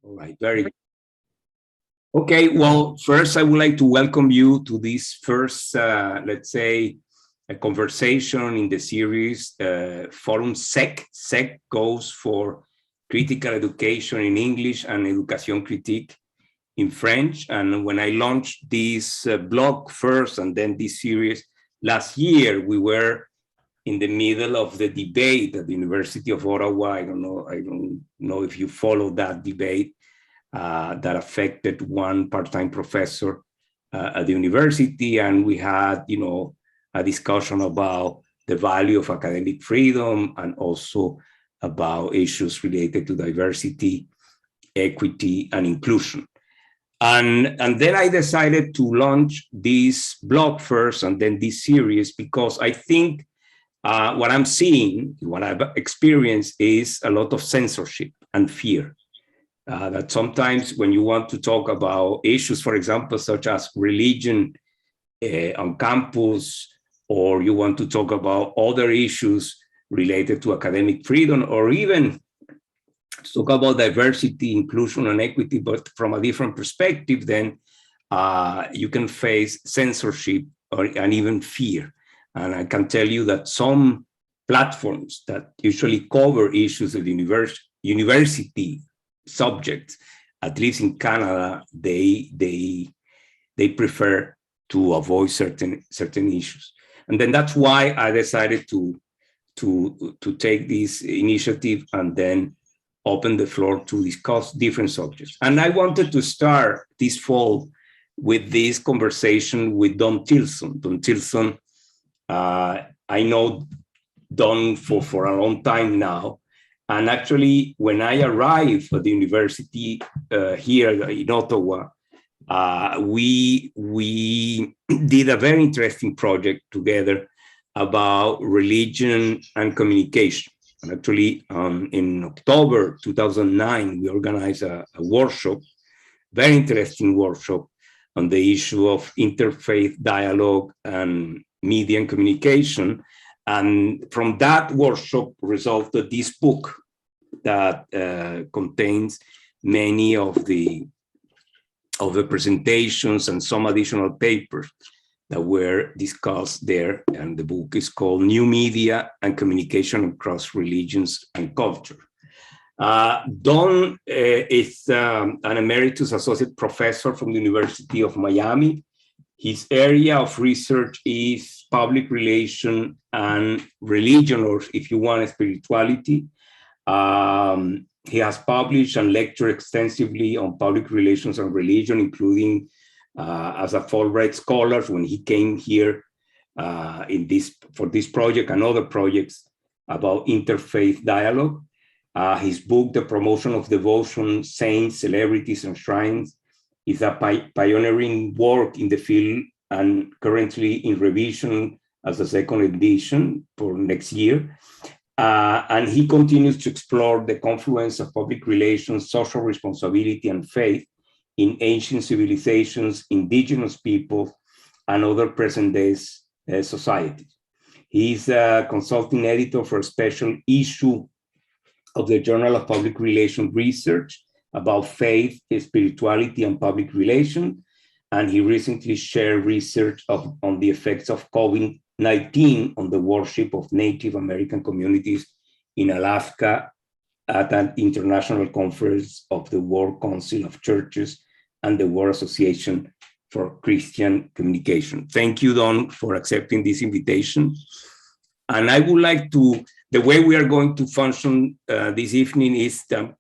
All right, very good. Okay, well, first I would like to welcome you to this first, let's say, a conversation in the series Forum SEC. SEC goes for Critical Education in English and Education Critique in French. And when I launched this blog first and then this series last year, we were in the middle of the debate at the University of Ottawa. I don't know if you followed that debate that affected one part-time professor at the university. And we had, a discussion about the value of academic freedom and also about issues related to diversity, equity, and inclusion. And then I decided to launch this blog first and then this series because I think what I'm seeing, what I've experienced is a lot of censorship and fear. That sometimes when you want to talk about issues, for example, such as religion on campus, or you want to talk about other issues related to academic freedom, or even talk about diversity, inclusion, and equity, but from a different perspective, then you can face censorship and even fear. And I can tell you that some platforms that usually cover issues of university subjects, at least in Canada, they prefer to avoid certain issues. And then that's why I decided to take this initiative and then open the floor to discuss different subjects. And I wanted to start this fall with this conversation with Don Tilson. Don Tilson, I know Don for a long time now. And actually, when I arrived at the university here in Ottawa, we did a very interesting project together about religion and communication. And actually, in October 2009, we organized a workshop, very interesting workshop, on the issue of interfaith dialogue and media and communication. And from that workshop resulted this book that contains many of the presentations and some additional papers that were discussed there. And the book is called New Media and Communication Across Religions and Culture. Don is an emeritus associate professor from the University of Miami. His area of research is public relation and religion, or if you want, spirituality. He has published and lectured extensively on public relations and religion, including as a Fulbright scholar when he came here for this project and other projects about interfaith dialogue. His book, The Promotion of Devotion, Saints, Celebrities, and Shrines, is a pioneering work in the field and currently in revision as a second edition for next year. And he continues to explore the confluence of public relations, social responsibility, and faith in ancient civilizations, indigenous peoples, and other present-day societies. He's a consulting editor for a special issue of the Journal of Public Relations Research about faith, spirituality, and public relations. And he recently shared research on the effects of COVID-19 on the worship of Native American communities in Alaska at an international conference of the World Council of Churches and the World Association for Christian Communication. Thank you, Don, for accepting this invitation. And I would like to, the way we are going to function this evening is that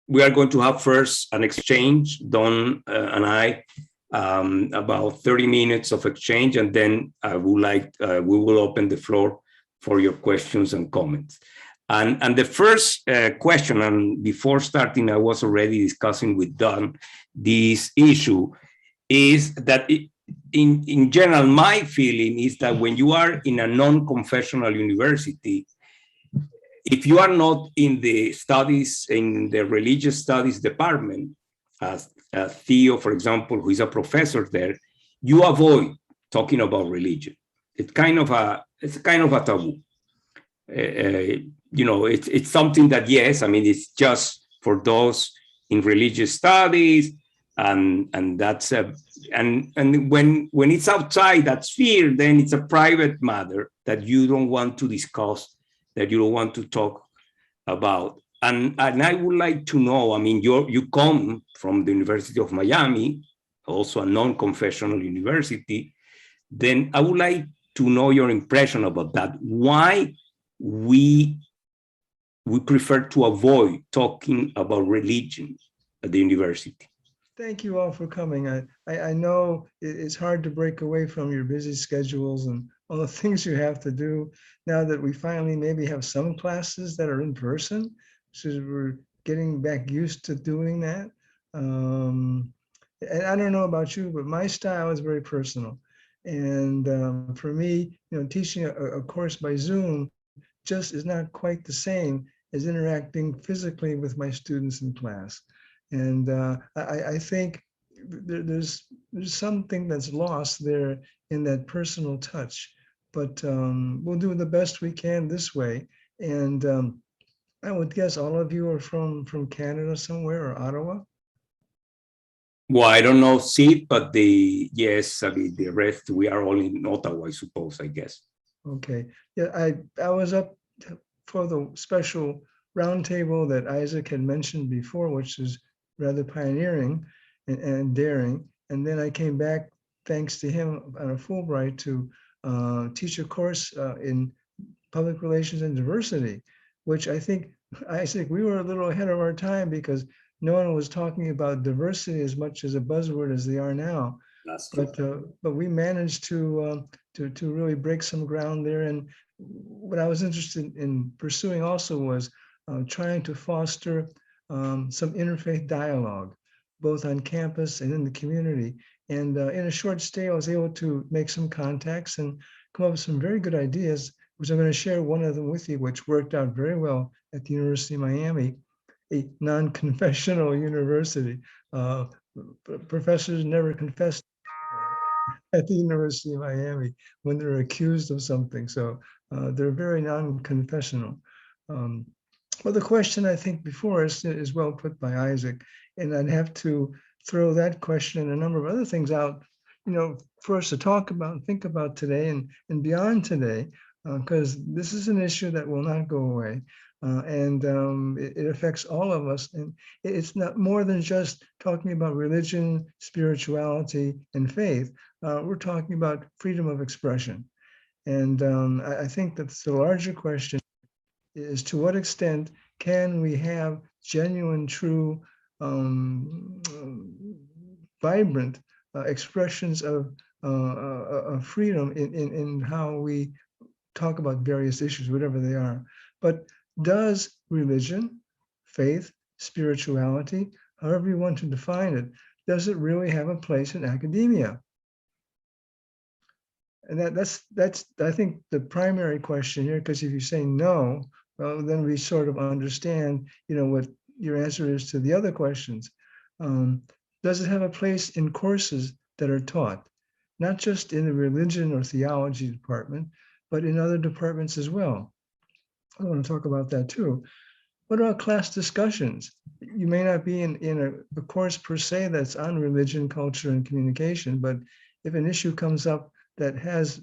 we are going to have first an exchange, Don and I, about 30 minutes of exchange, and then we will open the floor for your questions and comments. And the first question, and before starting, I was already discussing with Don this issue, is that in general, my feeling is that when you are in a non-confessional university, if you are not in the studies, in the religious studies department, as Theo, for example, who is a professor there, you avoid talking about religion. It's kind of a taboo. It's something that, yes, I mean, it's just for those in religious studies, and that's a and when it's outside that sphere, then it's a private matter that you don't want to discuss, that you don't want to talk about. And I would like to know, I mean, you come from the University of Miami, also a non-confessional university. Then I would like to know your impression about that. Why we prefer to avoid talking about religion at the university? Thank you all for coming. I know it's hard to break away from your busy schedules and all the things you have to do now that we finally maybe have some classes that are in person. So we're getting back used to doing that. And I don't know about you, but my style is very personal. And for me, teaching a course by Zoom just is not quite the same as interacting physically with my students in class. And I think there's something that's lost there in that personal touch. But we'll do the best we can this way. And I would guess all of you are from Canada somewhere or Ottawa. Well, I don't know Sid, but yes, I mean, the rest, we are all in Ottawa, I suppose, I guess. Okay. Yeah, I was up for the special roundtable that Isaac had mentioned before, which is rather pioneering and daring. And then I came back, thanks to him, on a Fulbright to teach a course in public relations and diversity, which I think, Isaac, we were a little ahead of our time because no one was talking about diversity as much as a buzzword as they are now. That's true. But we managed to really break some ground there. And what I was interested in pursuing also was trying to foster some interfaith dialogue, both on campus and in the community. And in a short stay, I was able to make some contacts and come up with some very good ideas, which I'm going to share one of them with you, which worked out very well at the University of Miami, a non-confessional university. Professors never confess at the University of Miami when they're accused of something. So they're very non-confessional. Um, well, the question I think before us is well put by Isaac, and I'd have to throw that question and a number of other things out, for us to talk about and think about today and beyond today, because this is an issue that will not go away. And it affects all of us. And it's not more than just talking about religion, spirituality, and faith. We're talking about freedom of expression. And I think that's the larger question is to what extent can we have genuine, true, vibrant expressions of freedom in how we talk about various issues, whatever they are. But does religion, faith, spirituality, however you want to define it, does it really have a place in academia? And that's I think the primary question here, because if you say no, well, then we sort of understand, what your answer is to the other questions. Does it have a place in courses that are taught, not just in the religion or theology department, but in other departments as well? I want to talk about that too. What about class discussions? You may not be in a course per se that's on religion, culture, and communication, but if an issue comes up that has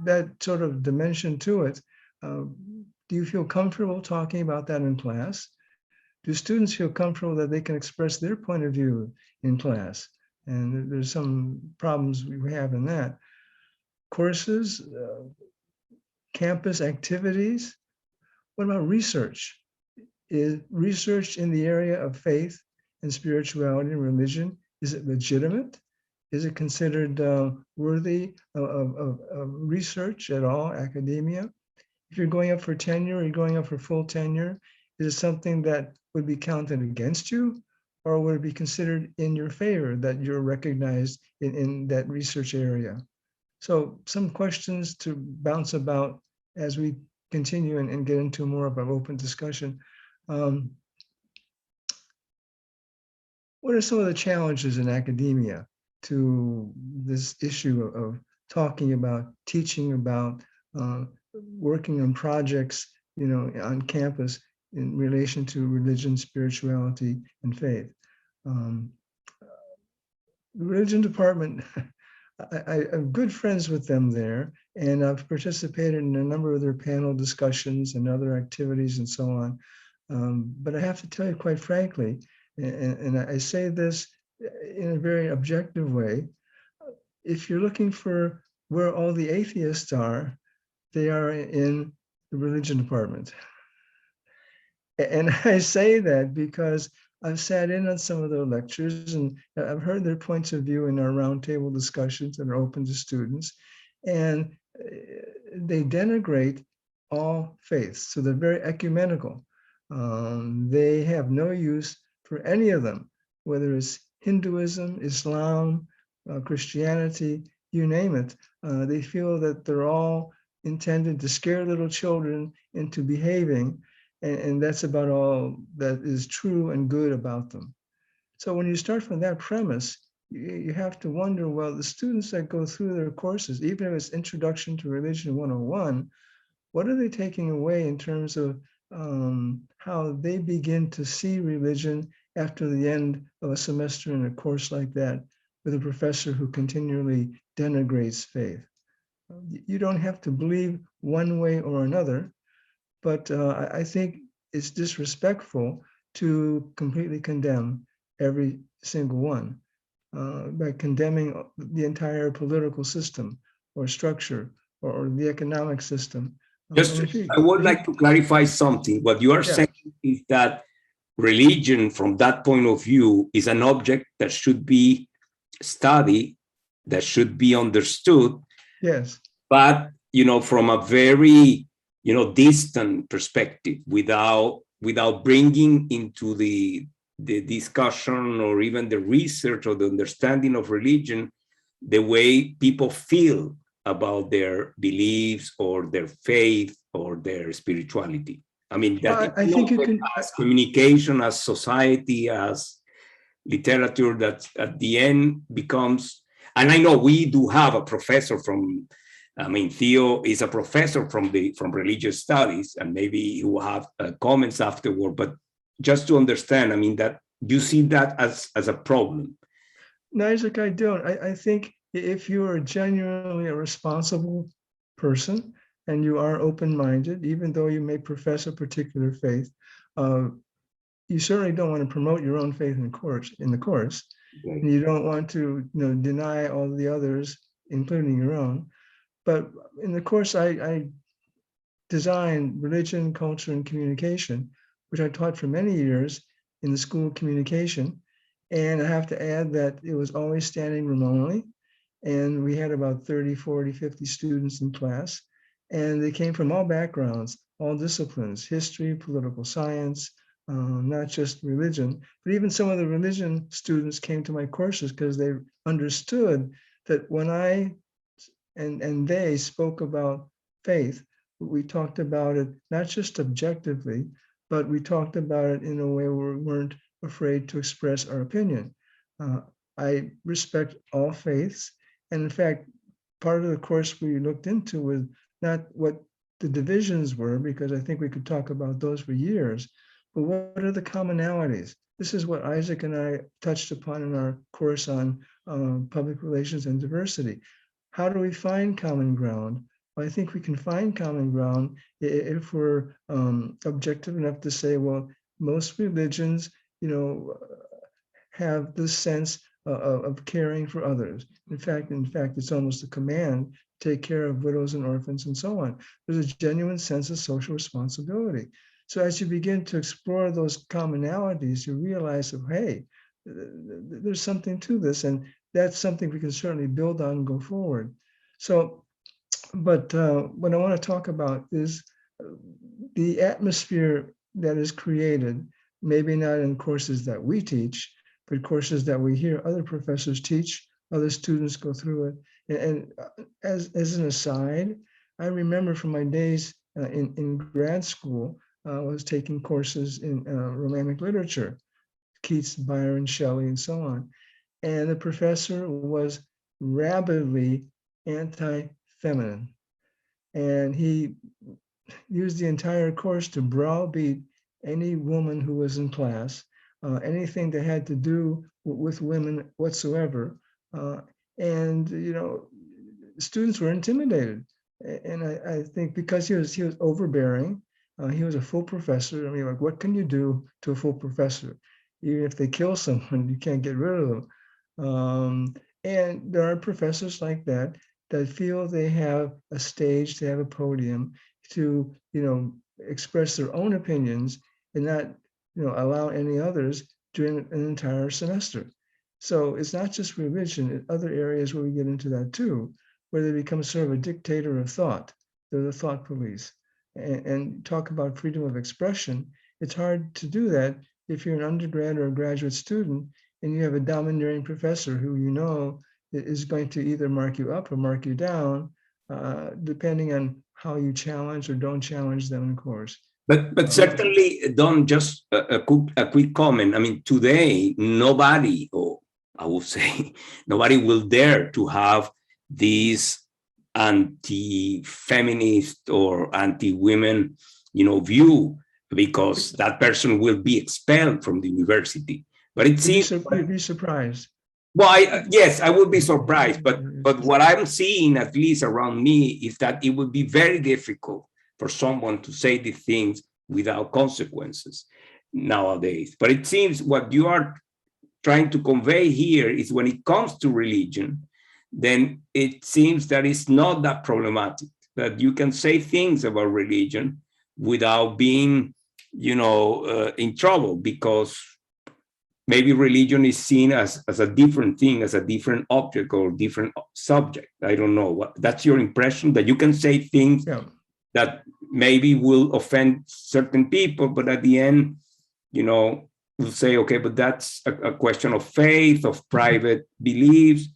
that sort of dimension to it, do you feel comfortable talking about that in class? Do students feel comfortable that they can express their point of view in class? And there's some problems we have in that. Courses, campus activities. What about research? Is research in the area of faith and spirituality and religion, is it legitimate? Is it considered worthy of research at all, academia? If you're going up for tenure, or you're going up for full tenure, is it something that would be counted against you, or would it be considered in your favor that you're recognized in that research area? So some questions to bounce about as we continue and get into more of an open discussion. What are some of the challenges in academia to this issue of talking about, teaching about, working on projects, on campus in relation to religion, spirituality, and faith. Um, the religion department, I'm good friends with them there, and I've participated in a number of their panel discussions and other activities and so on. But I have to tell you quite frankly, and I say this in a very objective way, if you're looking for where all the atheists are, they are in the religion department. And I say that because I've sat in on some of their lectures and I've heard their points of view in our roundtable discussions that are open to students. And they denigrate all faiths. So they're very ecumenical. They have no use for any of them, whether it's Hinduism, Islam, Christianity, you name it. They feel that they're all intended to scare little children into behaving, and that's about all that is true and good about them. So when you start from that premise, you have to wonder, well, the students that go through their courses, even if it's Introduction to Religion 101, what are they taking away in terms of how they begin to see religion after the end of a semester in a course like that with a professor who continually denigrates faith? You don't have to believe one way or another, but I think it's disrespectful to completely condemn every single one by condemning the entire political system or structure or the economic system. Just, I would like to clarify something. What you are yeah, saying is that religion, from that point of view, is an object that should be studied, that should be understood, yes, but from a very distant perspective, without bringing into the discussion or even the research or the understanding of religion the way people feel about their beliefs or their faith or their spirituality. I mean, that I think you can. as communication, as society, as literature, that at the end becomes, and I know we do have a professor from, I mean, Theo is a professor from religious studies, and maybe he will have comments afterward, but just to understand, I mean, that you see that as a problem. No, Isaac, I don't. I think if you are genuinely a responsible person and you are open-minded, even though you may profess a particular faith, you certainly don't want to promote your own faith in the course. Okay. And you don't want to deny all the others, including your own. But in the course, I designed religion, culture, and communication, which I taught for many years in the School of Communication. And I have to add that it was always standing room only. And we had about 30, 40, 50 students in class. And they came from all backgrounds, all disciplines, history, political science, not just religion. But even some of the religion students came to my courses because they understood that when I and they spoke about faith, we talked about it not just objectively, but we talked about it in a way where we weren't afraid to express our opinion. I respect all faiths. And in fact, part of the course we looked into was not what the divisions were, because I think we could talk about those for years, but what are the commonalities? This is what Isaac and I touched upon in our course on public relations and diversity. How do we find common ground? Well, I think we can find common ground if we're objective enough to say, well, most religions, have this sense of caring for others. In fact, it's almost a command: take care of widows and orphans and so on. There's a genuine sense of social responsibility. So as you begin to explore those commonalities, you realize that, hey, there's something to this, and that's something we can certainly build on and go forward. So, but what I want to talk about is the atmosphere that is created, maybe not in courses that we teach, but courses that we hear other professors teach, other students go through it. And as an aside, I remember from my days in grad school, I was taking courses in Romantic literature, Keats, Byron, Shelley, and so on. And the professor was rabidly anti-feminine. And he used the entire course to browbeat any woman who was in class, anything that had to do with women whatsoever. And, students were intimidated. And I think because he was overbearing, he was a full professor. I mean, like, what can you do to a full professor? Even if they kill someone, you can't get rid of them. And there are professors like that feel they have a stage, they have a podium to, express their own opinions and not, allow any others during an entire semester. So it's not just religion, in other areas where we get into that too, where they become sort of a dictator of thought. They're the thought police. And talk about freedom of expression. It's hard to do that if you're an undergrad or a graduate student and you have a domineering professor who is going to either mark you up or mark you down, depending on how you challenge or don't challenge them in course. But certainly, Don, just a quick comment. I mean, today, nobody, or I would say, nobody will dare to have these anti-feminist or anti-women, view, because that person will be expelled from the university. But it seems you'd be surprised. Well, yes, I would be surprised, but what I'm seeing, at least around me, is that it would be very difficult for someone to say these things without consequences nowadays. But it seems what you are trying to convey here is when it comes to religion, then it seems that it's not that problematic, that you can say things about religion without being, in trouble, because maybe religion is seen as a different thing, as a different object or different subject. I don't know. That's your impression, that you can say things that maybe will offend certain people, but at the end, we'll say, okay, but that's a question of faith, of private beliefs.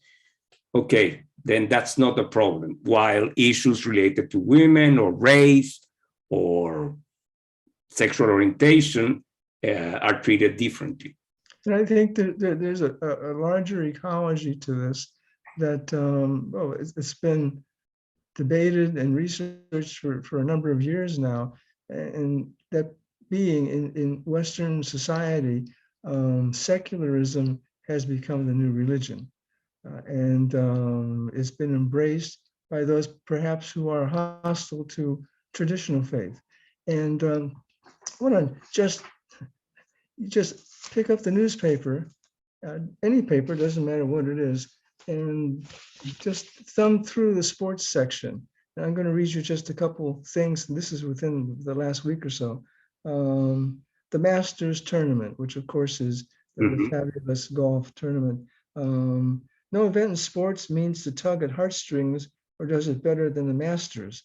Okay, then that's not a problem. While issues related to women or race or sexual orientation are treated differently. And I think that there's a larger ecology to this that it's been debated and researched for a number of years now, and that being in Western society, secularism has become the new religion, and it's been embraced by those perhaps who are hostile to traditional faith. And hold on, you just pick up the newspaper, any paper, doesn't matter what it is, and just thumb through the sports section. And I'm going to read you just a couple things. And this is within the last week or so. The Masters tournament, which of course is the fabulous golf tournament. No event in sports means to tug at heartstrings or does it better than the Masters.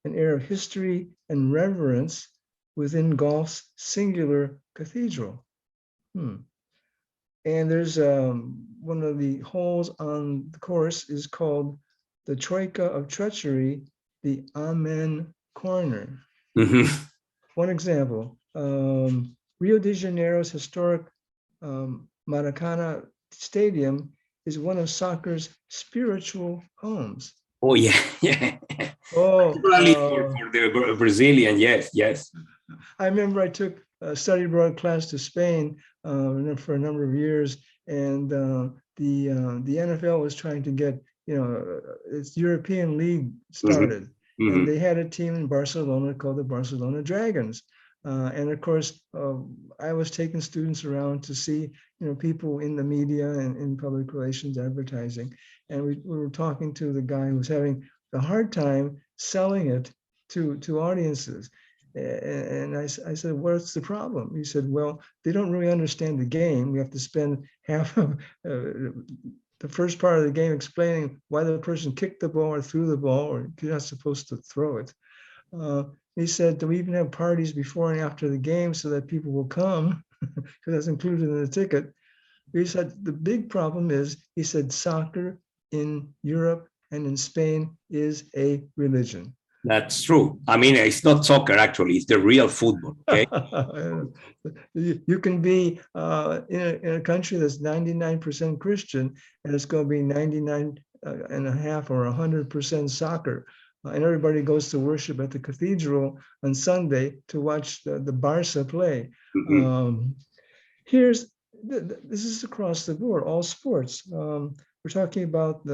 An air of history and reverence within golf's singular cathedral. And there's one of the holes on the course is called the Troika of Treachery, the Amen Corner. One example, Rio de Janeiro's historic Maracana Stadium is one of soccer's spiritual homes. Oh, yeah, yeah. Oh, for the Brazilian, yes. I remember I took a study abroad class to Spain for a number of years, and the NFL was trying to get its European League started, and they had a team in Barcelona called the Barcelona Dragons. And of course, I was taking students around to see people in the media and in public relations advertising, and we were talking to the guy who was having a hard time selling it to audiences. And I said, what's the problem? He said, well, they don't really understand the game. We have to spend half of the first part of the game explaining why the person kicked the ball or threw the ball, or you're not supposed to throw it. He said, do we even have parties before and after the game so that people will come? Because that's included in the ticket. He said, the big problem is, he said, soccer in Europe and in Spain is a religion. That's true. I mean, it's not soccer, actually. It's the real football, okay? You can be in a country that's 99% Christian, and it's going to be 99 and a half or 100% soccer. and everybody goes to worship at the cathedral on Sunday to watch the Barca play. Mhm. Here's this is across the board, all sports. We're talking about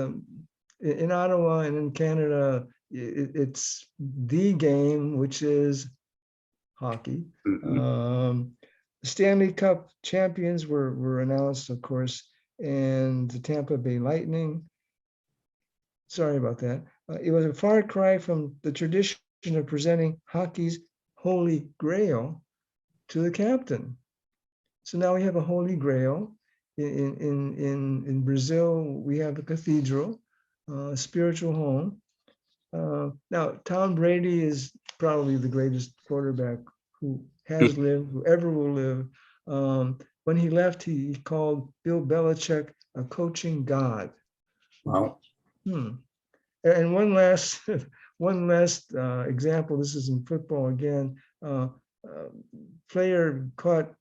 in Ottawa and in Canada, it's the game, which is hockey. Mhm. The Stanley Cup champions were announced, of course, and the Tampa Bay Lightning. Sorry about that. It was a far cry from the tradition of presenting hockey's holy grail to the captain. So now we have a holy grail. In Brazil, we have a cathedral, a spiritual home. Now, Tom Brady is probably the greatest quarterback who has lived, who ever will live. When he left, he called Bill Belichick a coaching god. Wow. Hmm. And one last one last example. This is in football again. Uh, Player caught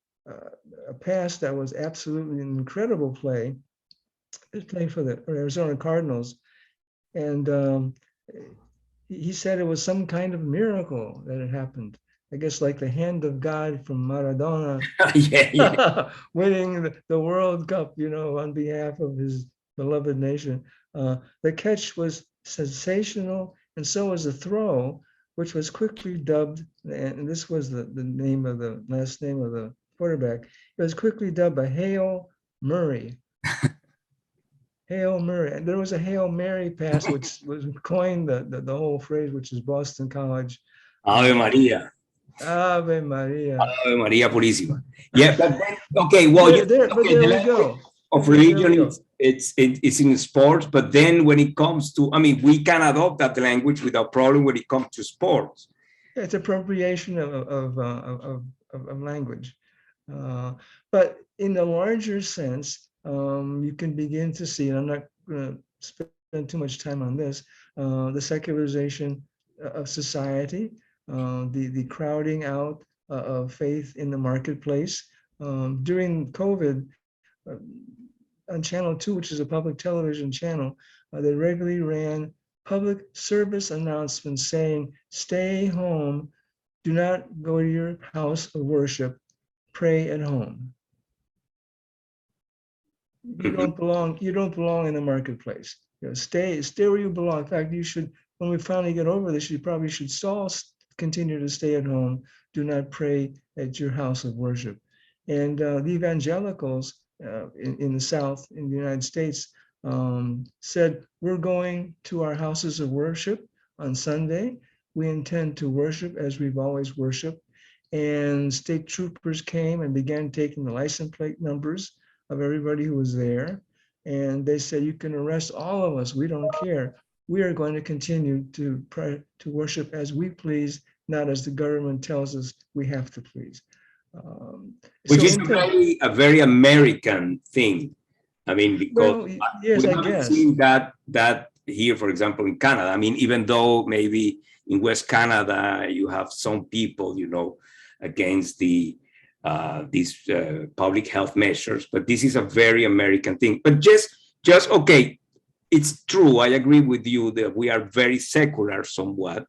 a pass that was absolutely an incredible play. He was playing for the Arizona Cardinals, and he said it was some kind of miracle that it happened. I guess like the hand of God from Maradona Yeah, yeah. winning the World Cup, on behalf of his beloved nation. The catch was sensational, and so was the throw, which was quickly dubbed, and this was the name of the last name of the quarterback. It was quickly dubbed a Hail Murray. Hail Mary. And there was a Hail Mary pass, which was coined the whole phrase, which is Boston College. Ave Maria. Ave Maria. Ave Maria Purísima. Yeah, but then, okay, well, yes, But okay, there the we language go. of There we religion go. it's in sports, but then when it comes to, I mean, we can adopt that language without problem when it comes to sports. It's appropriation of language. Uh, but in the larger sense, you can begin to see, and I'm not going to spend too much time on this, the secularization of society, the crowding out of faith in the marketplace. During COVID, uh, on Channel 2, which is a public television channel, they regularly ran public service announcements saying, stay home, do not go to your house of worship, pray at home. Mhm. You don't belong in the marketplace. Stay where you belong. In fact, you should, when we finally get over this, you probably should all continue to stay at home. Do not pray at your house of worship. And the evangelicals in the South, in the United States, said, we're going to our houses of worship on Sunday. We intend to worship as we've always worshiped. And state troopers came and began taking the license plate numbers of everybody who was there. And they said, you can arrest all of us. We don't care. We are going to continue to pray, to worship as we please, not as the government tells us we have to please. Which So is a very American thing. I mean, because well, yes, we I haven't guess. seen that here, for example, in Canada. I mean, even though maybe in West Canada you have some people, against these public health measures, but this is a very American thing. But just okay, it's true. I agree with you that we are very secular somewhat,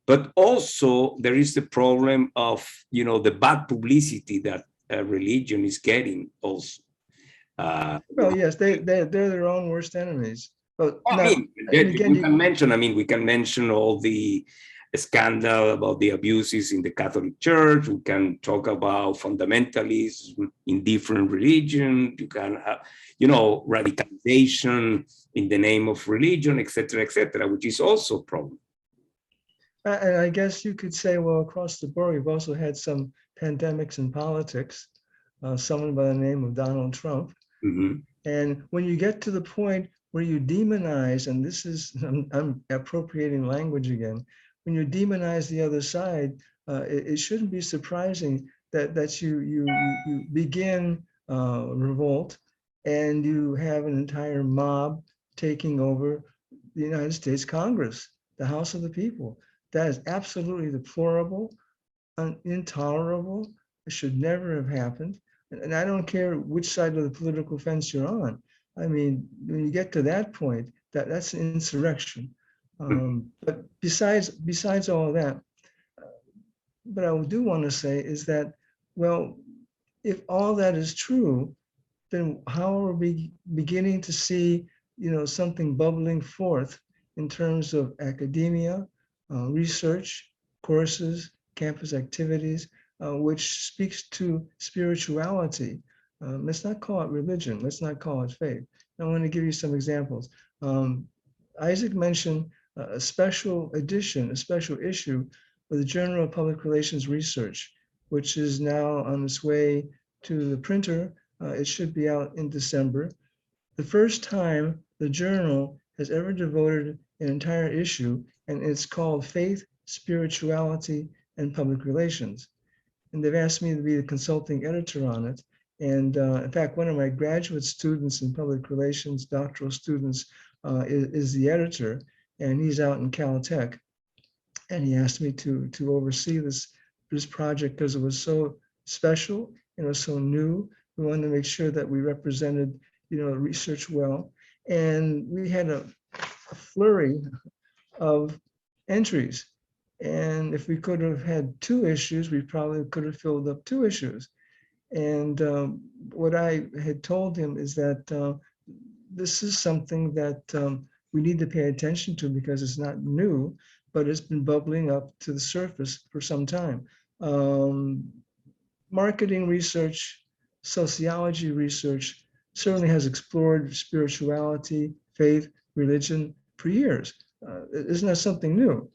but also there is the problem of the bad publicity that religion is getting also. Well, yes, they're their own worst enemies. But I not, mean, and again, we can mention. I mean, we can mention all the scandal about the abuses in the Catholic Church. We can talk about fundamentalists in different religions. You can have, radicalization in the name of religion, etc., which is also a problem. and I guess you could say, well, across the board, we've also had some pandemics in politics. Someone by the name of Donald Trump. Mm-hmm. And when you get to the point where you demonize, and this is, I'm appropriating language again, when you demonize the other side, it shouldn't be surprising that you begin revolt, and you have an entire mob taking over the United States Congress, the House of the People. That is absolutely deplorable, intolerable. It should never have happened. And I don't care which side of the political fence you're on. I mean, when you get to that point, that's an insurrection. But besides all of that, what I do want to say is that, well, if all that is true, then how are we beginning to see, something bubbling forth in terms of academia, research, courses, campus activities, which speaks to spirituality? Let's not call it religion. Let's not call it faith. I want to give you some examples. Um, Isaac mentioned a special edition, a special issue of the Journal of Public Relations Research, which is now on its way to the printer. It should be out in December. The first time the journal has ever devoted an entire issue, and it's called Faith, Spirituality, and Public Relations. And they've asked me to be the consulting editor on it. And in fact, one of my graduate students in public relations, doctoral students, is the editor, and he's out in Caltech. And he asked me to oversee this project because it was so special and it was so new. We wanted to make sure that we represented, research well. And we had a flurry of entries. And if we could have had 2 issues, we probably could have filled up 2 issues. And what I had told him is that this is something that we need to pay attention to because it's not new, but it's been bubbling up to the surface for some time. Marketing research, sociology research certainly has explored spirituality, faith, religion for years. It's not something new.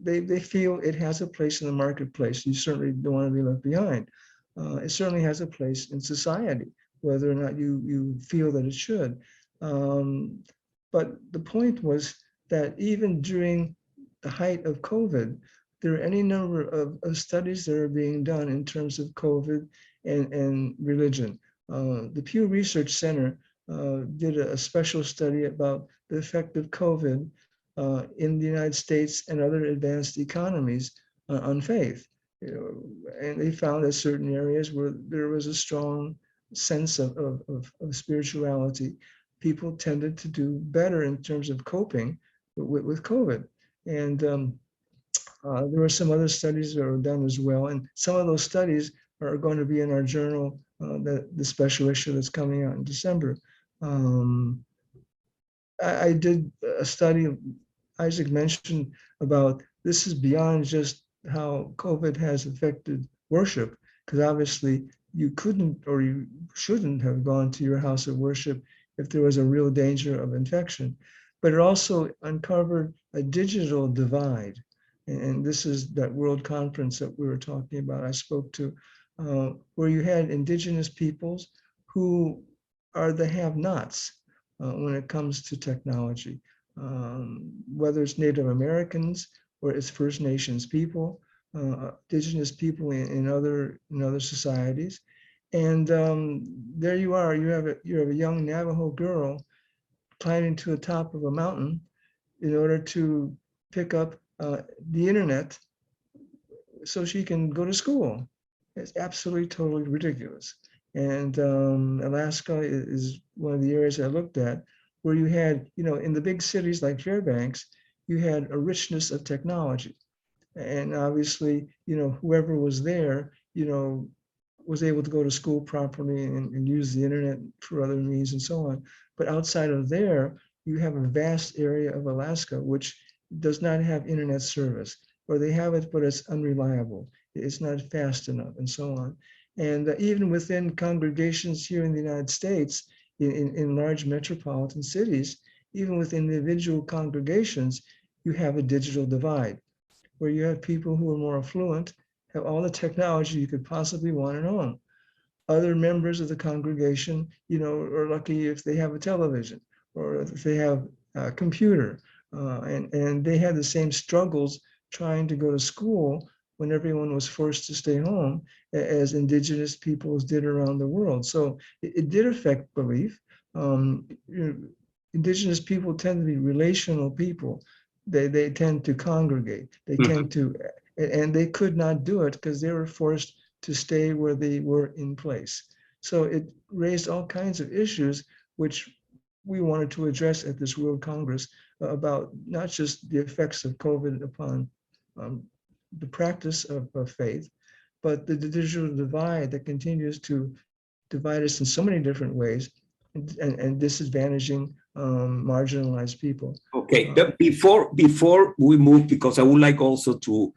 They feel it has a place in the marketplace. You certainly don't want to be left behind. It certainly has a place in society, whether or not you feel that it should. But the point was that even during the height of COVID, there are any number of studies that are being done in terms of COVID and religion. The Pew Research Center did a special study about the effect of COVID in the United States and other advanced economies on faith. And they found that certain areas where there was a strong sense of spirituality, people tended to do better in terms of coping with COVID. And there were some other studies that were done as well. And some of those studies are going to be in our journal, the special issue that's coming out in December. I did a study, Isaac mentioned about this is beyond just how COVID has affected worship, because obviously you couldn't or you shouldn't have gone to your house of worship if there was a real danger of infection. But it also uncovered a digital divide. And this is that world conference that we were talking about, I spoke to, where you had indigenous peoples who are the have-nots when it comes to technology, whether it's Native Americans or it's First Nations people, indigenous people in other societies. And there you are, you have a young Navajo girl climbing to the top of a mountain in order to pick up the internet so she can go to school. It's absolutely totally ridiculous. And Alaska is one of the areas I looked at where you had, in the big cities like Fairbanks, you had a richness of technology. And obviously, whoever was there, was able to go to school properly and use the internet for other means and so on. But outside of there, you have a vast area of Alaska which does not have internet service, or they have it, but it's unreliable. It's not fast enough, and so on. And even within congregations here in the United States, in large metropolitan cities, even with individual congregations, you have a digital divide, where you have people who are more affluent, have all the technology you could possibly want at home. Other members of the congregation, are lucky if they have a television or if they have a computer. And they had the same struggles trying to go to school when everyone was forced to stay home as indigenous peoples did around the world. So it did affect belief. Indigenous people tend to be relational people. They tend to congregate. They tend to, and they could not do it because they were forced to stay where they were in place. So it raised all kinds of issues, which we wanted to address at this World Congress about not just the effects of COVID upon um, the practice of faith, but the digital divide that continues to divide us in so many different ways and disadvantaging marginalized people. Okay, before we move, because I would like also to,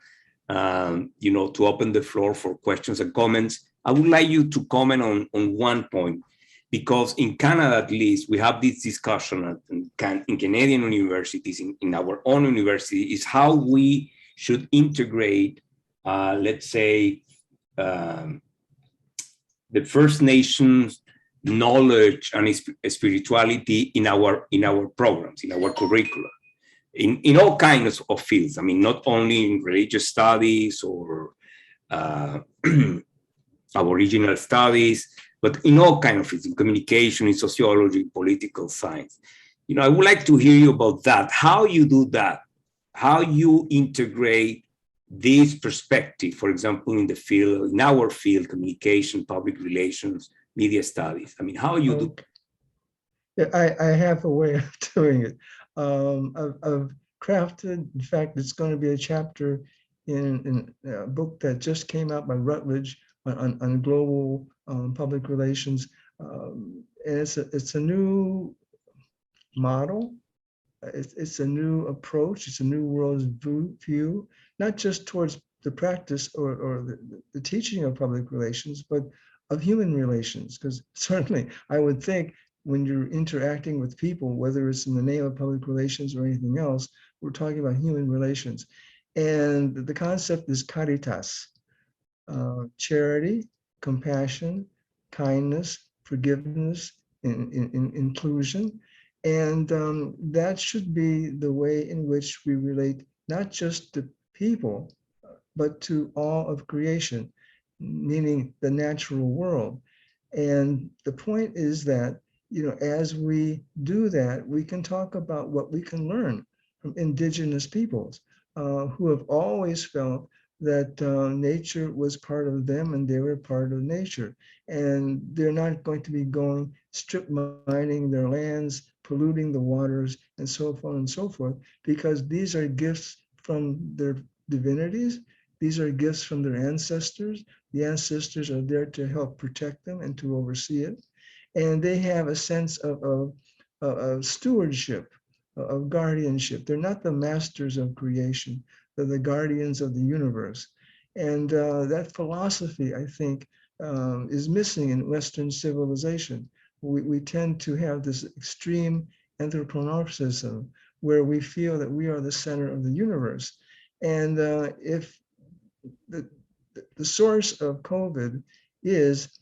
to open the floor for questions and comments. I would like you to comment on one point, because in Canada, at least, we have this discussion in Canadian universities, in our own university, is how we should integrate, let's say, the First Nations knowledge and spirituality in our programs, in our curricula, in all kinds of fields. I mean, not only in religious studies or Aboriginal studies, but in all kinds of fields, in communication, in sociology, political science. I would like to hear you about that. How you do that? How you integrate this perspective, for example, in our field, communication, public relations, media studies. I mean, how you do? Yeah, I have a way of doing it. I've crafted, in fact, it's going to be a chapter in a book that just came out by Routledge on global public relations. And it's a new model. It's a new approach. It's a new world view, not just towards the practice or the teaching of public relations, but of human relations. Because certainly I would think when you're interacting with people, whether it's in the name of public relations or anything else, we're talking about human relations. And the concept is caritas, charity, compassion, kindness, forgiveness, inclusion. And that should be the way in which we relate, not just to people, but to all of creation, meaning the natural world. And the point is that, as we do that, we can talk about what we can learn from indigenous peoples who have always felt that nature was part of them and they were part of nature. And they're not going to be going strip mining their lands, polluting the waters, and so on and so forth, because these are gifts from their divinities. These are gifts from their ancestors. The ancestors are there to help protect them and to oversee it. And they have a sense of stewardship, of guardianship. They're not the masters of creation, they're the guardians of the universe. And that philosophy, I think, is missing in Western civilization. We tend to have this extreme anthropomorphism where we feel that we are the center of the universe. And if the, the source of COVID is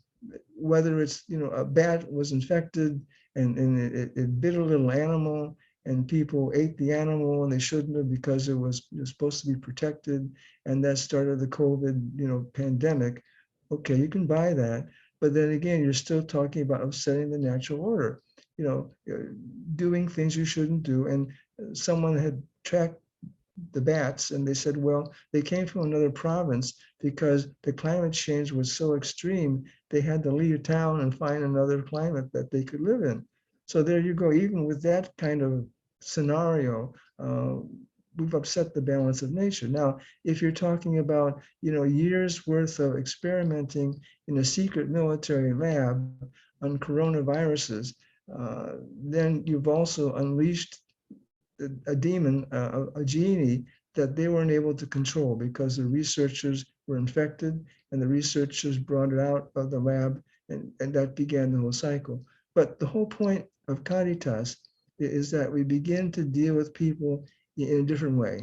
whether it's, a bat was infected and it bit a little animal and people ate the animal and they shouldn't have because it was supposed to be protected, and that started the COVID, pandemic. Okay, you can buy that. But then again, you're still talking about upsetting the natural order, doing things you shouldn't do. And someone had tracked the bats and they said, well, they came from another province because the climate change was so extreme, they had to leave town and find another climate that they could live in. So there you go. Even with that kind of scenario, we've upset the balance of nature. Now, if you're talking about, years worth of experimenting in a secret military lab on coronaviruses, then you've also unleashed a demon, a genie that they weren't able to control because the researchers were infected and the researchers brought it out of the lab, and that began the whole cycle. But the whole point of Caritas is that we begin to deal with people in a different way.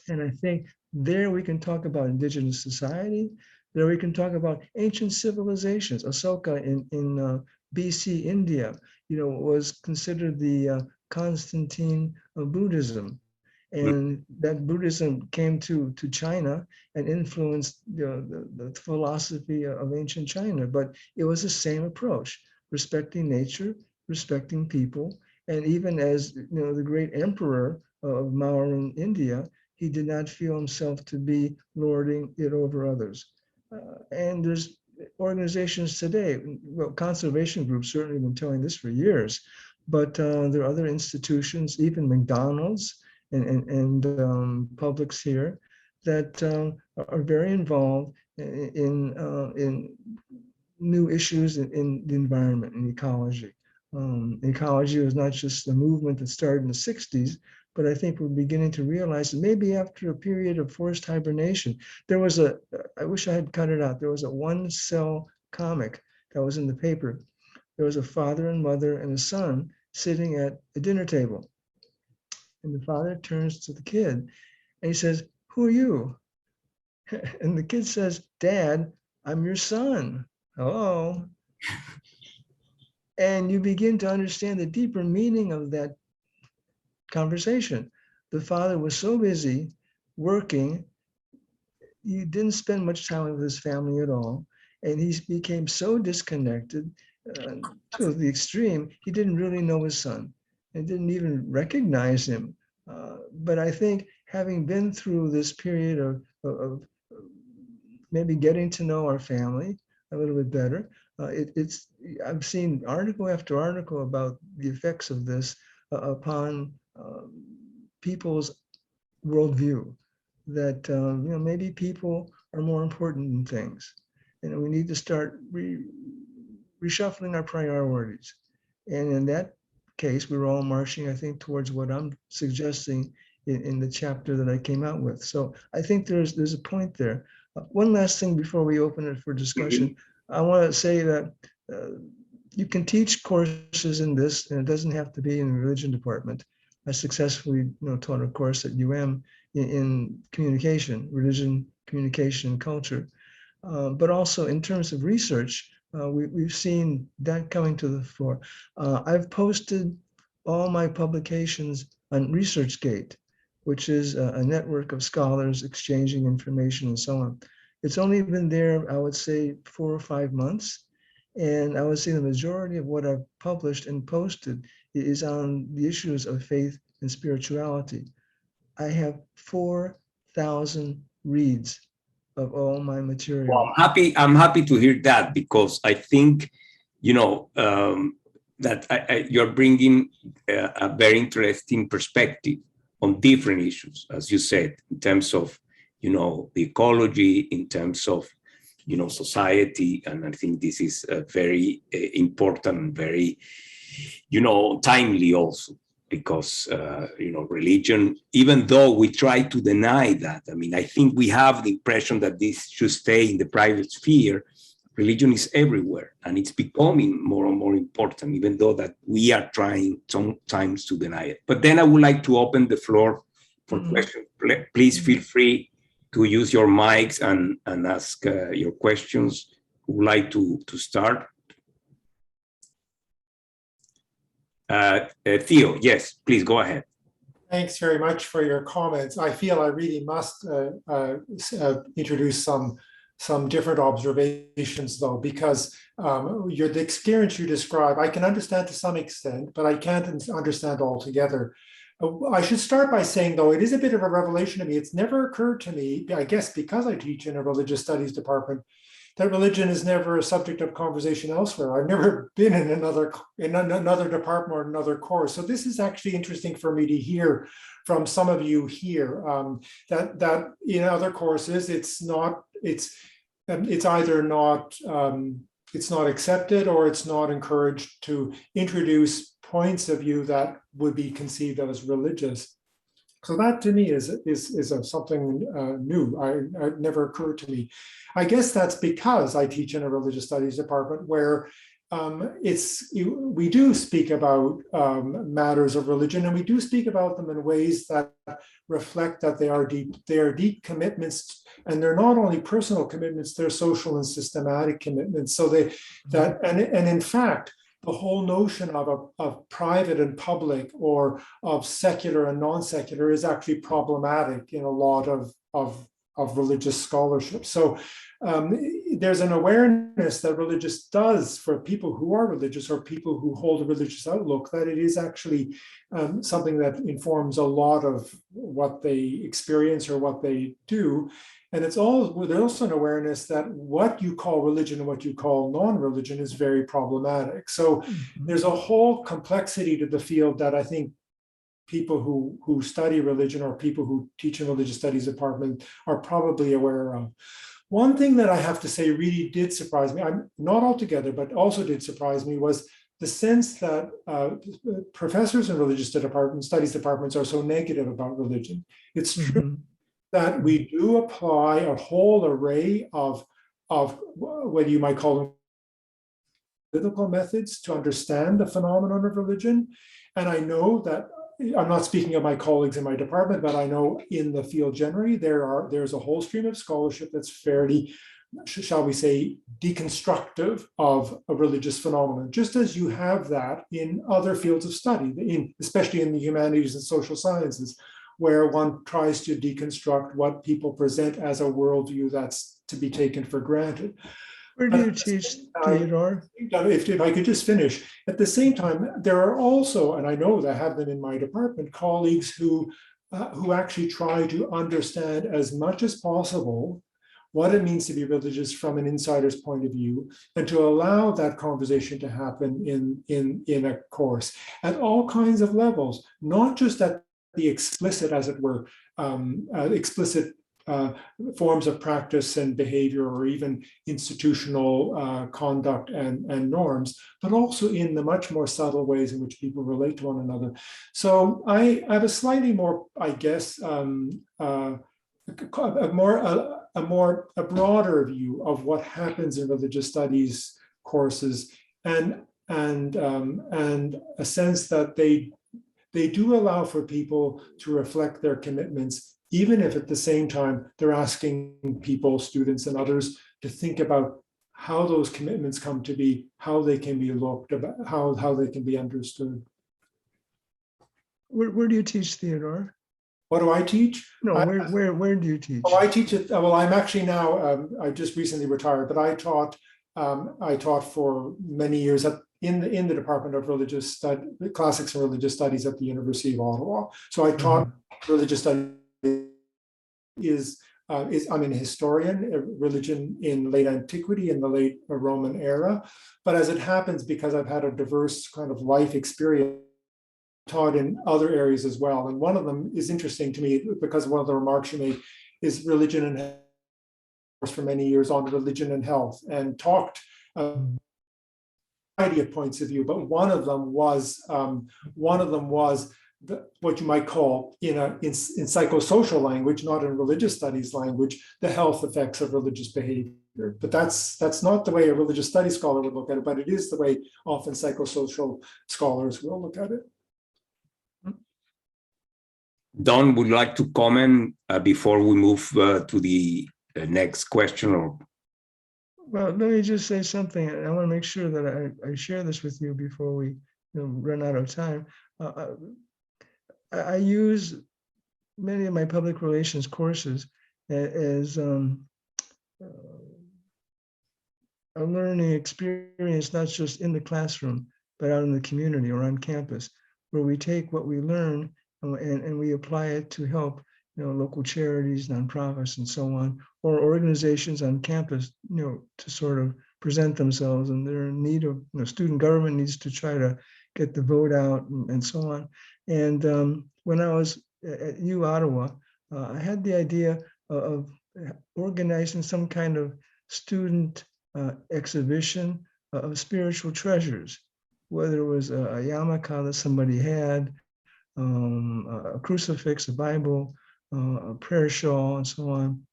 And I think there we can talk about indigenous society. There we can talk about ancient civilizations. Asoka in BC India, was considered the Constantine of Buddhism. And that Buddhism came to China and influenced the philosophy of ancient China. But it was the same approach, respecting nature, respecting people. And even as the great emperor of Mauryan India, he did not feel himself to be lording it over others. And there's organizations today, well, conservation groups certainly have been telling this for years, but there are other institutions, even McDonald's and Publix here, that are very involved in new issues in the environment and ecology. Ecology was not just a movement that started in the 60s, but I think we're beginning to realize that maybe after a period of forced hibernation, I wish I had cut it out, there was a one-cell comic that was in the paper. There was a father and mother and a son sitting at a dinner table. And the father turns to the kid and he says, "Who are you?" And the kid says, "Dad, I'm your son." Hello. And you begin to understand the deeper meaning of that conversation. The father was so busy working, he didn't spend much time with his family at all. And he became so disconnected to the extreme, he didn't really know his son and didn't even recognize him. But I think having been through this period of maybe getting to know our family a little bit better, I've seen article after article about the effects of this upon people's worldview. That maybe people are more important than things, and we need to start reshuffling our priorities. And in that case, we're all marching, I think, towards what I'm suggesting in the chapter that I came out with. So I think there's a point there. One last thing before we open it for discussion. I want to say that you can teach courses in this, and it doesn't have to be in the religion department. I successfully taught a course at UM in communication, religion, communication, and culture. But also in terms of research, we've seen that coming to the fore. I've posted all my publications on ResearchGate, which is a network of scholars exchanging information and so on. It's only been there, I would say, 4 or 5 months. And I would say the majority of what I've published and posted is on the issues of faith and spirituality. I have 4,000 reads of all my material. Well, I'm happy to hear that, because I think, that you're bringing a very interesting perspective on different issues, as you said, in terms of, the ecology, in terms of, society. And I think this is very important and very, timely also, because, religion, even though we try to deny that, I think we have the impression that this should stay in the private sphere. Religion is everywhere, and it's becoming more and more important, even though that we are trying sometimes to deny it. But then I would like to open the floor for questions. Please feel free to use your mics and ask your questions. Who would like to start? Theo, yes, please go ahead. Thanks very much for your comments. I feel I really must introduce some different observations, though, because the experience you describe, I can understand to some extent, but I can't understand altogether. I should start by saying, though, it is a bit of a revelation to me. It's never occurred to me, I guess because I teach in a religious studies department, that religion is never a subject of conversation elsewhere. I've never been in another department or another course. So this is actually interesting for me to hear from some of you here, that in other courses, it's either not accepted or it's not encouraged to introduce points of view that would be conceived as religious. So that to me is something new. It never occurred to me. I guess that's because I teach in a religious studies department where we do speak about matters of religion, and we do speak about them in ways that reflect that they are deep commitments, and they're not only personal commitments, they're social and systematic commitments. So and in fact, the whole notion of private and public, or of secular and non-secular, is actually problematic in a lot of religious scholarship. So there's an awareness that religious does for people who are religious or people who hold a religious outlook, that it is actually something that informs a lot of what they experience or what they do. And there's also an awareness that what you call religion and what you call non-religion is very problematic. So there's a whole complexity to the field that I think people who study religion or people who teach in religious studies department are probably aware of. One thing that I have to say really did surprise me, I'm not altogether, but also did surprise me, was the sense that professors in religious studies departments are so negative about religion. It's true that we do apply a whole array of what you might call them analytical methods to understand the phenomenon of religion. And I know that, I'm not speaking of my colleagues in my department, but I know in the field generally, there's a whole stream of scholarship that's fairly, shall we say, deconstructive of a religious phenomenon, just as you have that in other fields of study, especially in the humanities and social sciences, where one tries to deconstruct what people present as a worldview that's to be taken for granted. Where do you teach, Theodore? If I could just finish. At the same time, there are also, and I know that have been in my department, colleagues who actually try to understand as much as possible what it means to be religious from an insider's point of view, and to allow that conversation to happen in a course at all kinds of levels, not just at the explicit, as it were, explicit forms of practice and behavior, or even institutional conduct and norms, but also in the much more subtle ways in which people relate to one another. So I have a slightly more, I guess, a broader view of what happens in religious studies courses, and a sense that they do allow for people to reflect their commitments, even if at the same time they're asking people, students and others, to think about how those commitments come to be, how they can be looked about, how they can be understood. Where do you teach, Theodore? What do I teach? No, where do you teach? Oh, I teach it. Well, I'm actually now. I just recently retired, but I taught for many years in the Department of Religious Classics and Religious Studies at the University of Ottawa. So I taught religious studies. I'm an historian of religion in late antiquity, in the late Roman era. But as it happens, because I've had a diverse kind of life experience, taught in other areas as well. And one of them is interesting to me because one of the remarks you made is religion and health, for many years on religion and health, and talked a variety of points of view. But one of them was what you might call in psychosocial language, not in religious studies language, the health effects of religious behavior. But that's not the way a religious studies scholar would look at it, but it is the way often psychosocial scholars will look at it. Don, would you like to comment before we move to the next question? Or well, let me just say something. I want to make sure that I share this with you before we run out of time. I use many of my public relations courses as a learning experience, not just in the classroom, but out in the community or on campus, where we take what we learn and we apply it to help local charities, nonprofits, and so on, or organizations on campus, to sort of present themselves, and they're in need of, student government needs to try to get the vote out and so on. And when I was at U Ottawa, I had the idea of organizing some kind of student exhibition of spiritual treasures, whether it was a yarmulke that somebody had, a crucifix, a Bible, a prayer shawl, and so on.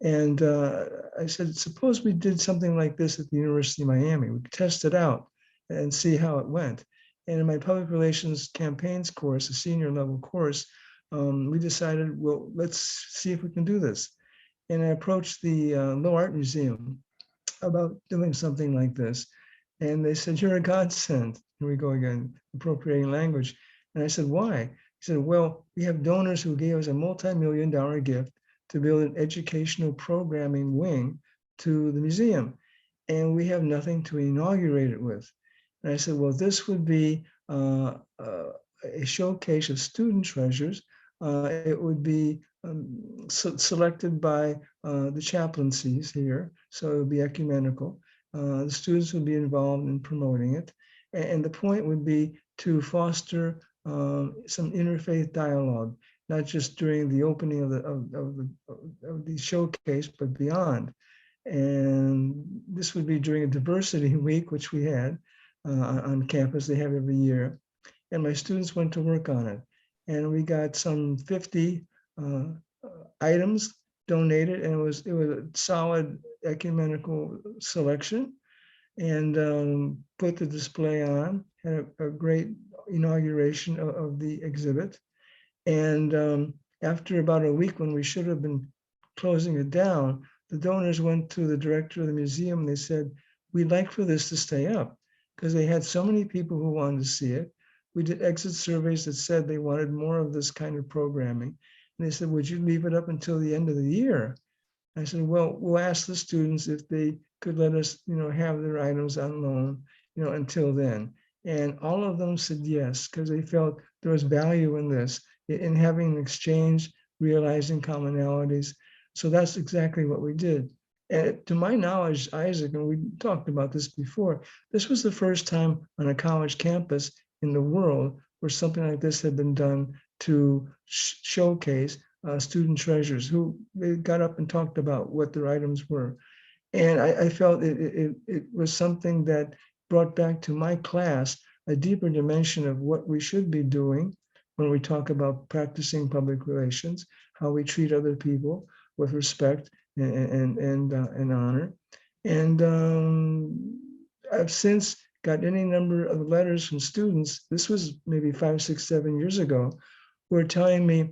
And I said, suppose we did something like this at the University of Miami. We could test it out and see how it went. And in my public relations campaigns course, a senior level course, we decided, well, let's see if we can do this. And I approached the Low Art Museum about doing something like this. And they said, you're a godsend. Here we go again, appropriating language. And I said, why? He said, well, we have donors who gave us a multi-million-dollar gift to build an educational programming wing to the museum. And we have nothing to inaugurate it with. And I said, well, this would be a showcase of student treasures It would be selected by the chaplaincies here, so it would be ecumenical. The students would be involved in promoting it. And the point would be to foster some interfaith dialogue, not just during the opening of the showcase, but beyond. And this would be during a diversity week, which we had on campus, they have every year. And my students went to work on it. And we got some 50 items donated, and it was a solid ecumenical selection. And put the display on, had a great inauguration of the exhibit. And after about a week, when we should have been closing it down, the donors went to the director of the museum and they said, we'd like for this to stay up, because they had so many people who wanted to see it. We did exit surveys that said they wanted more of this kind of programming. And they said, would you leave it up until the end of the year? I said, well, we'll ask the students if they could let us, have their items on loan, until then. And all of them said yes, because they felt there was value in this, in having an exchange, realizing commonalities. So that's exactly what we did. And to my knowledge, Isaac, and we talked about this before, this was the first time on a college campus in the world where something like this had been done to showcase student treasures who they got up and talked about what their items were. And I felt it was something that brought back to my class a deeper dimension of what we should be doing when we talk about practicing public relations, how we treat other people with respect and honor. And I've since got any number of letters from students. This was maybe 5, 6, 7 years ago, who are telling me,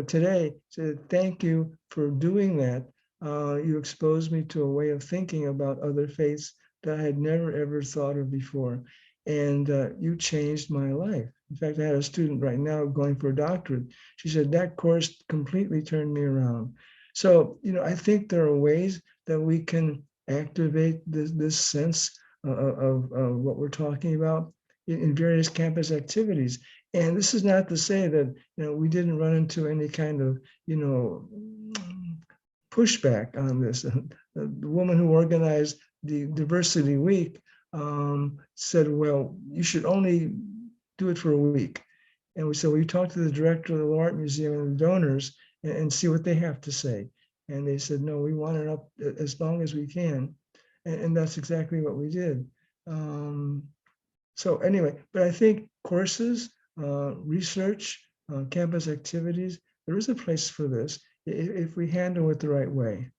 today, said, thank you for doing that. You exposed me to a way of thinking about other faiths that I had never, ever thought of before. And you changed my life. In fact, I had a student right now going for a doctorate. She said, that course completely turned me around. So, I think there are ways that we can activate this sense of what we're talking about in various campus activities. And this is not to say that, we didn't run into any kind of, pushback on this. The woman who organized the Diversity Week said, well, you should only do it for a week. And we said, well, you talk to the director of the Art Museum and the donors and see what they have to say. And they said, no, we want it up as long as we can. And that's exactly what we did. So anyway, but I think courses, research, campus activities, there is a place for this if we handle it the right way.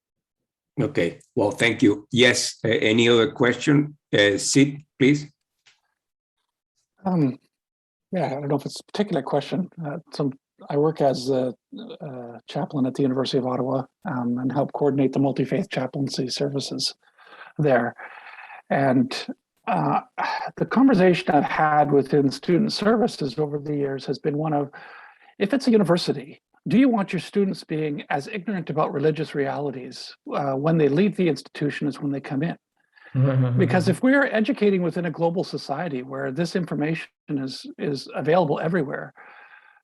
Okay, well, thank you. Yes, any other question? Sid, please. Yeah, I don't know if it's a particular question. I work as a chaplain at the University of Ottawa and help coordinate the multi-faith chaplaincy services there. And the conversation I've had within student services over the years has been one of, if it's a university, do you want your students being as ignorant about religious realities when they leave the institution as when they come in? Because if we're educating within a global society where this information is available everywhere,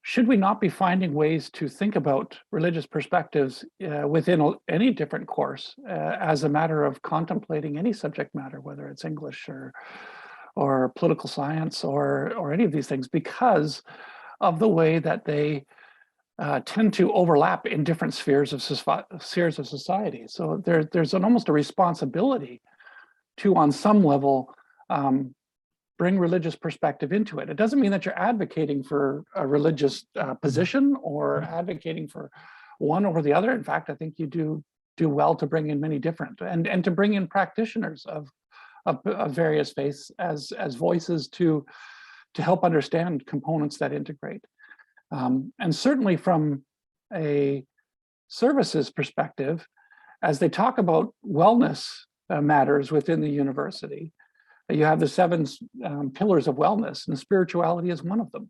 should we not be finding ways to think about religious perspectives within any different course as a matter of contemplating any subject matter, whether it's English or political science or any of these things, because of the way that they tend to overlap in different spheres of society. So there's almost a responsibility to, on some level, bring religious perspective into it. It doesn't mean that you're advocating for a religious position or advocating for one over the other. In fact, I think you do well to bring in many different and to bring in practitioners of various faiths as voices to help understand components that integrate. And certainly from a services perspective, as they talk about wellness matters within the university, you have the 7 pillars of wellness, and spirituality is one of them.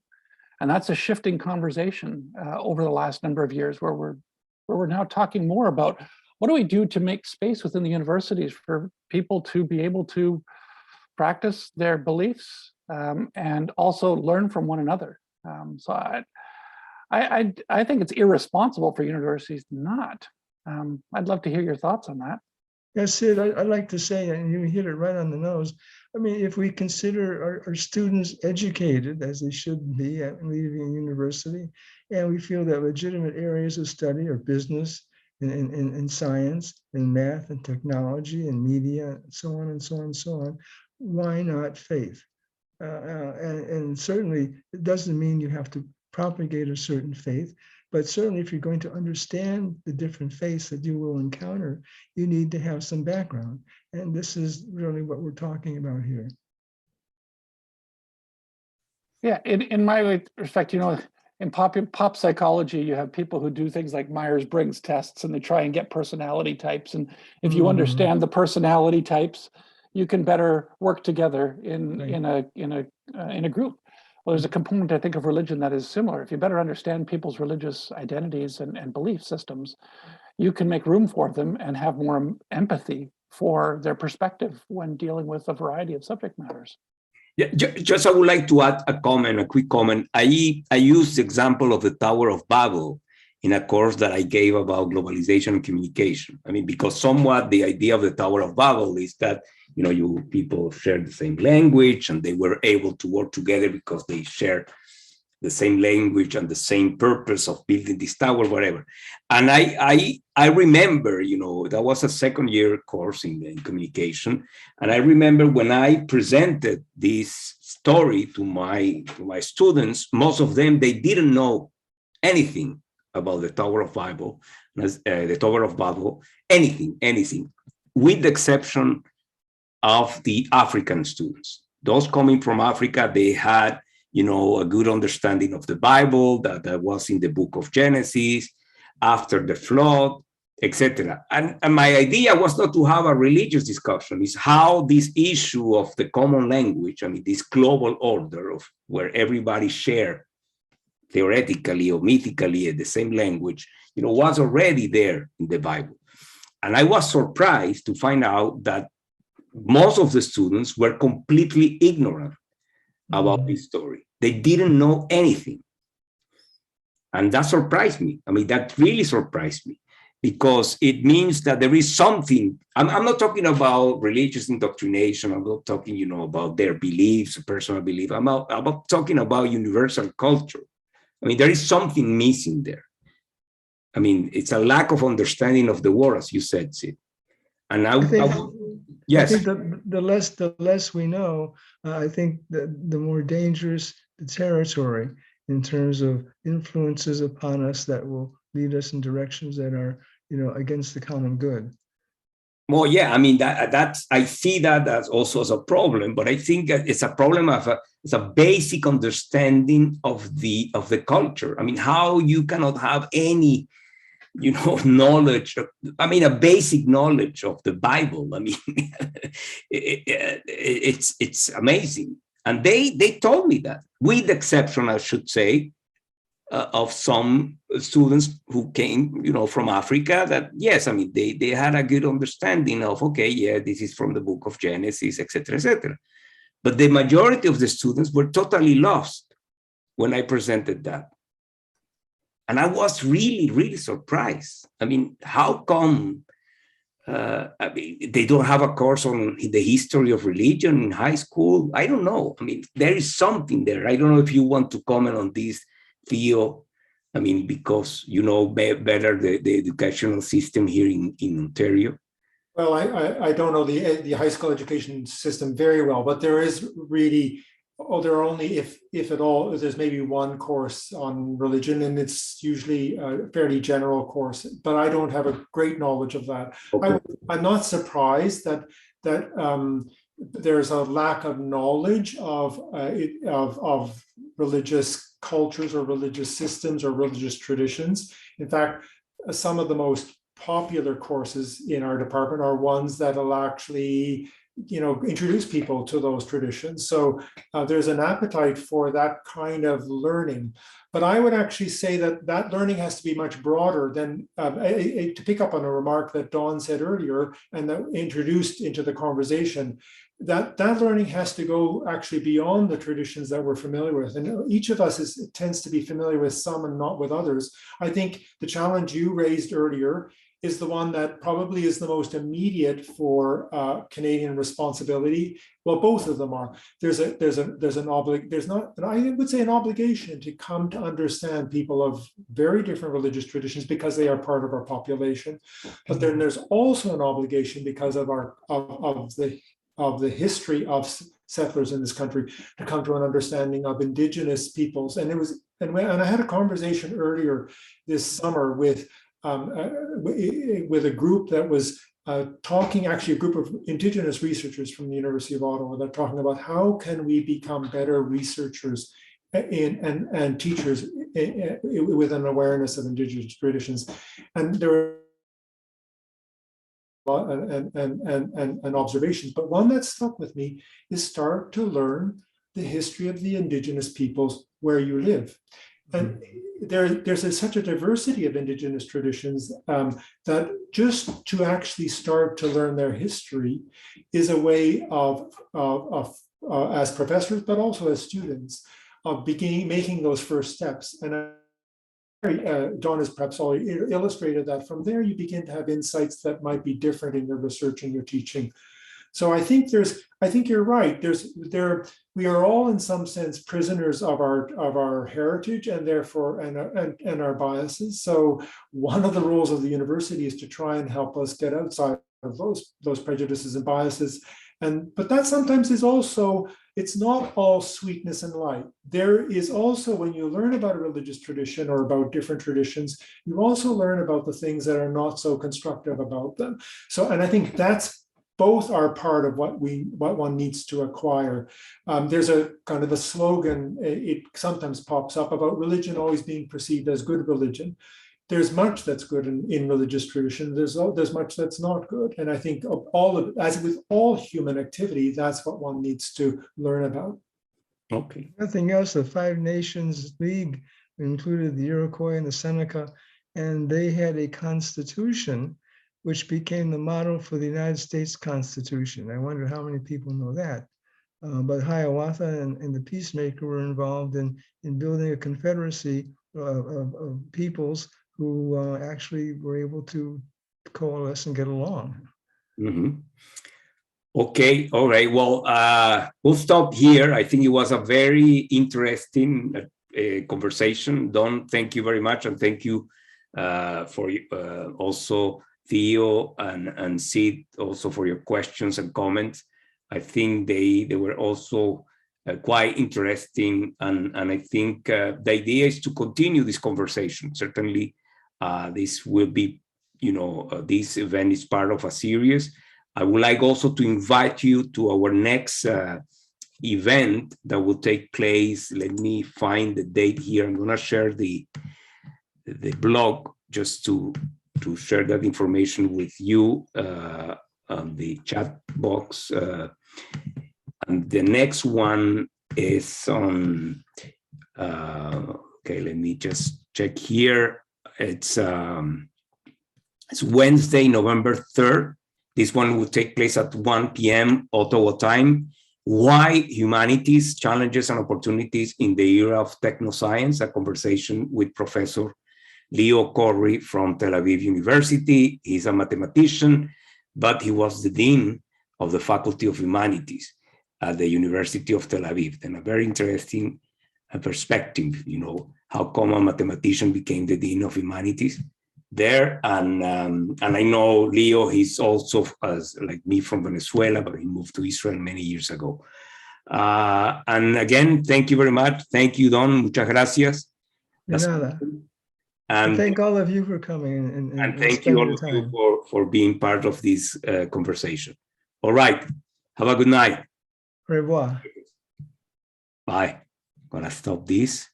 And that's a shifting conversation over the last number of years where we're now talking more about what do we do to make space within the universities for people to be able to practice their beliefs and also learn from one another. So I think it's irresponsible for universities not. I'd love to hear your thoughts on that. Yes, Sid, I'd like to say, and you hit it right on the nose. I mean, if we consider our students educated, as they should be at leaving university, and we feel that legitimate areas of study are business and science and math and technology and media, and so on and so on and so on, why not faith? And certainly, it doesn't mean you have to propagate a certain faith, but certainly if you're going to understand the different faiths that you will encounter, you need to have some background. And this is really what we're talking about here. Yeah, in my respect, in pop psychology, you have people who do things like Myers-Briggs tests, and they try and get personality types. And if you understand the personality types, you can better work together in a group. Well, there's a component, I think, of religion that is similar. If you better understand people's religious identities and belief systems, you can make room for them and have more empathy for their perspective when dealing with a variety of subject matters. Yeah, just I would like to add a quick comment. I used the example of the Tower of Babel in a course that I gave about globalization and communication. I mean, because somewhat the idea of the Tower of Babel is that, you people share the same language and they were able to work together because they shared the same language and the same purpose of building this tower, whatever. And I remember, that was a second year course in communication. And I remember when I presented this story to my students, most of them, they didn't know anything about the Tower of Babel, anything, with the exception of the African students. Those coming from Africa, they had, a good understanding of the Bible that was in the book of Genesis, after the flood, etc. And my idea was not to have a religious discussion, it's how this issue of the common language, I mean, this global order of where everybody share theoretically or mythically the same language, was already there in the Bible. And I was surprised to find out that most of the students were completely ignorant about this story. They didn't know anything. And that surprised me. I mean, that really surprised me, because it means that there is something. I'm not talking about religious indoctrination. I'm not talking, about their beliefs, personal belief. I'm about talking about universal culture. I mean, there is something missing there. I mean, it's a lack of understanding of the world, as you said, Sid. And yes. I think the less we know, I think the more dangerous the territory in terms of influences upon us that will lead us in directions that are, against the common good. Well, yeah, I mean, that's I see that as also as a problem, but I think it's a problem of it's a basic understanding of the culture. I mean, how you cannot have any knowledge, a basic knowledge of the Bible. I mean, it's amazing. And they told me that, with the exception, I should say, of some students who came, from Africa, that, yes, I mean, they had a good understanding of, okay, yeah, this is from the book of Genesis, etc., etc. But the majority of the students were totally lost when I presented that. And I was really, really surprised. I mean, how come they don't have a course on the history of religion in high school? I don't know. I mean, there is something there. I don't know if you want to comment on this, Theo. I mean, because you know better the educational system here in Ontario. Well, I don't know the high school education system very well, but there is really, there are only, if at all, there's maybe one course on religion, and it's usually a fairly general course, but I don't have a great knowledge of that. Okay. I'm not surprised that there's a lack of knowledge of religious cultures or religious systems or religious traditions. In fact, some of the most popular courses in our department are ones that will actually, introduce people to those traditions. So there's an appetite for that kind of learning. But I would actually say that learning has to be much broader than, to pick up on a remark that Dawn said earlier and that introduced into the conversation. that learning has to go actually beyond the traditions that we're familiar with. And each of us tends to be familiar with some and not with others. I think the challenge you raised earlier is the one that probably is the most immediate for Canadian responsibility. Well, both of them are. There's an obligation to come to understand people of very different religious traditions because they are part of our population. But then there's also an obligation because of the history of settlers in this country to come to an understanding of Indigenous peoples. And I had a conversation earlier this summer with a group that was talking, actually a group of Indigenous researchers from the University of Ottawa, that are talking about how can we become better researchers and teachers with an awareness of Indigenous traditions. And there were and observations, but one that stuck with me is start to learn the history of the Indigenous peoples where you live. And there's such a diversity of Indigenous traditions that just to actually start to learn their history is a way of as professors, but also as students, of making those first steps. And Don has perhaps already illustrated that. From there, you begin to have insights that might be different in your research and your teaching. So I think you're right. We are all in some sense prisoners of our heritage and therefore and our biases. So one of the roles of the university is to try and help us get outside of those prejudices and biases. But that sometimes is also, it's not all sweetness and light. There is also, when you learn about a religious tradition or about different traditions, you also learn about the things that are not so constructive about them. So, and I think both are part of what one needs to acquire. There's a kind of a slogan, it sometimes pops up, about religion always being perceived as good religion. There's much that's good in religious tradition. There's much that's not good. And I think as with all human activity, that's what one needs to learn about. Okay. Nothing else, the Five Nations League included the Iroquois and the Seneca, and they had a constitution which became the model for the United States Constitution. I wonder how many people know that. But Hiawatha and the Peacemaker were involved in building a confederacy of peoples who actually were able to coalesce and get along. Mm-hmm. Okay, all right. Well, we'll stop here. I think it was a very interesting conversation. Don, thank you very much. And thank you for also Theo and Sid also for your questions and comments. I think they were also quite interesting. And I think the idea is to continue this conversation. Certainly, this will be, this event is part of a series. I would like also to invite you to our next event that will take place. Let me find the date here. I'm going to share the blog just to share that information with you on the chat box. And the next one is on, okay, let me just check here. It's Wednesday, November 3rd. This one will take place at 1 p.m. Ottawa time. Why Humanities, Challenges and Opportunities in the Era of Technoscience, a conversation with Professor Leo Corry from Tel Aviv University. He's a mathematician, but he was the Dean of the Faculty of Humanities at the University of Tel Aviv. And a very interesting perspective, how come a mathematician became the Dean of Humanities there. And I know Leo, he's also, like me, from Venezuela, but he moved to Israel many years ago. And again, thank you very much. Thank you, Don. Muchas gracias. De nada. And thank all of you for coming and thank you all of you for being part of this conversation. All right. Have a good night. Au revoir. Bye. I'm gonna stop this.